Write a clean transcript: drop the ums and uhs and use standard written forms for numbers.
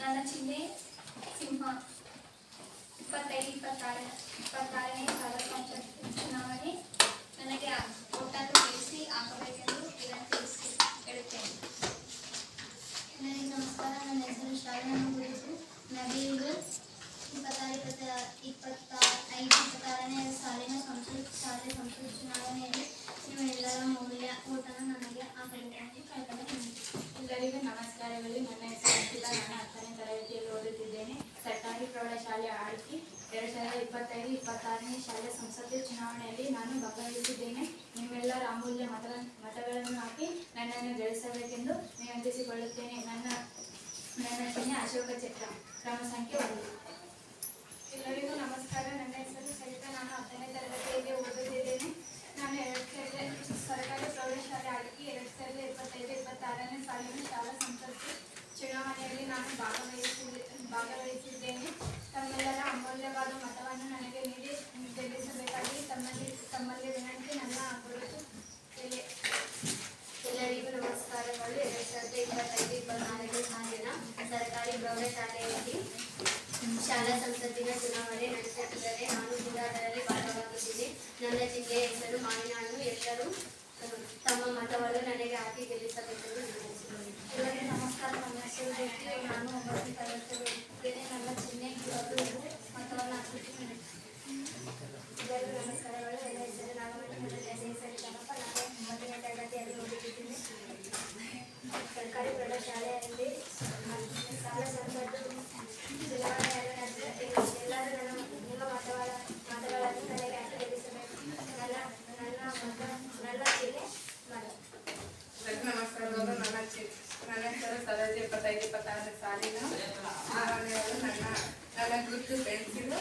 ನನ್ನ ಚಿಹ್ನೆ ಸಿಂಹ. 25-26ನೇ ಸಾರ್ವತ್ರಿಕ ಚುನಾವಣೆ ನನಗೆ ಒಟ್ಟನ್ನು ಗೆಲ್ಲಿಸಿ ಹಾಕಬೇಕೆಂದು ವಿನಂತಿಸಿ ಹೇಳುತ್ತೇನೆ. ಎಲ್ಲರಿಗೂ ನಮಸ್ಕಾರ. ನನ್ನ ಹೆಸರು ಶಾಲೆಯನ್ನು ಕುರಿತು ನಬೀಲ್. 26-26ನೇ ಸಾಲಿನ ಶಾಲೆ ಸಂಸತ್ ಚುನಾವಣೆಯಲ್ಲಿ ನಿಮ್ಮೆಲ್ಲರ ಮೌಲ್ಯ ಓಟನ್ನು ನನಗೆ ಹಾಕಬೇಕೆಂದು ಕೇಳ್ಕೊಳ್ಳುತ್ತೇನೆ. ಎಲ್ಲರಿಗೂ ನಮಸ್ಕಾರಗಳು. ನನ್ನ ಹೆಸರು ಅಖಿಲ. ನಾನು 10ನೇ ತರಗತಿಯಲ್ಲಿ ಓದುತ್ತಿದ್ದೇನೆ. ಸರ್ಕಾರಿ ಪ್ರೌಢಶಾಲೆ ಆಳ್ಕಿ. 2025-26ನೇ ಶಾಲೆ ಸಂಸದೀಯ ಚುನಾವಣೆಯಲ್ಲಿ ನಾನು ಭಾಗವಹಿಸಿದ್ದೇನೆ. ನಿಮ್ಮೆಲ್ಲರ ಅಮೂಲ್ಯ ಮತಗಳನ್ನು ಹಾಕಿ ನನ್ನನ್ನು ಗೆಲ್ಲಿಸಬೇಕೆಂದು ವಿನಂತಿಸಿಕೊಳ್ಳುತ್ತೇನೆ. ನನ್ನ ಚಿಹ್ನೆ ಅಶೋಕ ಚಕ್ರ, ಕ್ರಮ ಸಂಖ್ಯೆ 1. ಎಲ್ಲರಿಗೂ ನಮಸ್ಕಾರ. ನನ್ನ ಹೆಸರು ಸರಿತಾ. ನಾನು 10ನೇ ತರಗತಿಯಲ್ಲಿ ಓದುತ್ತಿದ್ದೇನೆ. ನಾನು ಸರ್ಕಾರಿ ಪ್ರೌಢಶಾಲೆ ಆಳ್ಕಿ. 2025-26ನೇ ಸಾಲಿನ ಶಾಲಾ ಸಂಸತ್ ಚುನಾವಣೆಯಲ್ಲಿ ನಾನು ಭಾಗವಹಿಸಿದ್ದೇನೆ. ತಮ್ಮೆಲ್ಲರ ಅಮೂಲ್ಯವಾದ ಮತವನ್ನು ನನಗೆ ನೀಡಿ ಗೆಲ್ಲಿಸಬೇಕಾಗಿ ತಮ್ಮಲ್ಲಿ ವಿನಂತಿ. ನನ್ನ ಗುರುತು ಎಲೆ. ಎಲ್ಲರಿಗೂ ನಮಸ್ಕಾರಗಳು. 2025-26ನೇ ಸಾಲಿನ ಸರ್ಕಾರಿ ಪ್ರೌಢಶಾಲೆಯಲ್ಲಿ ಶಾಲಾ ಸಂಸತ್ತಿನ ಚುನಾವಣೆ ನಡೆಸುತ್ತಿದ್ದರೆ ನಾನು ಕೂಡ ಅದರಲ್ಲಿ ಭಾಗವಹಿಸಿದ್ದೇನೆ. ನನ್ನ ಜಿಲ್ಲೆಯ ಹೆಸರು ಮಾವಿನ ಹಣ್ಣು. ಎಲ್ಲರೂ ತಮ್ಮ ಮತವನ್ನು ನನಗೆ ಹಾಕಿ ಗೆಲ್ಲಿಸಬೇಕೆಂದು ವಿನಂತಿಸಿದ್ದೇನೆ. ಎಲ್ಲರಿಗೂ ನಮಸ್ಕಾರ. ನನ್ನ ಹೆಸರು ಜ್ಯೋತಿ. ನಾನು 9ನೇ ತರಗತಿಯಲ್ಲಿ ಓದುತ್ತಿದ್ದೇನೆ. ನನ್ನ ಚಿಹ್ನೆ ಮತವನ್ನು ಹಾಕುತ್ತೇನೆ. ಎಲ್ಲರಿಗೂ ನಮಸ್ಕಾರಗಳು. ನನ್ನ ಹೆಸರು ನಾಗಮಣಿ. ನನ್ನ ಹೆಸರು ಕನಪ. ನಾನು 9ನೇ ತರಗತಿಯಲ್ಲಿ ಓದುತ್ತಿದ್ದೇನೆ. ಸರ್ಕಾರಿ ಪ್ರೌಢಶಾಲೆಯಲ್ಲಿ ಶಾಲಾ ಸಂಸತ್ತು ಚುನಾವಣೆಯನ್ನು ನಡೆಸಿದೆ. ಎಲ್ಲರೂ ನಿಮ್ಮ ಮತಗಳನ್ನು ನನಗೆ ಹಾಕಿ ಗೆಲ್ಲಿಸಬೇಕು. ನನ್ನ ಚಿಹ್ನೆ ಮರ. ನಮಸ್ಕಾರಗಳು. ನನ್ನ ಹೆಸರು ಸರೋಜ. 25-26ನೇ ಸಾಲಿನ ಚುನಾವಣೆಯಲ್ಲಿ ನನ್ನ ಗುರುತು ಪೆನ್ಸಿಲು.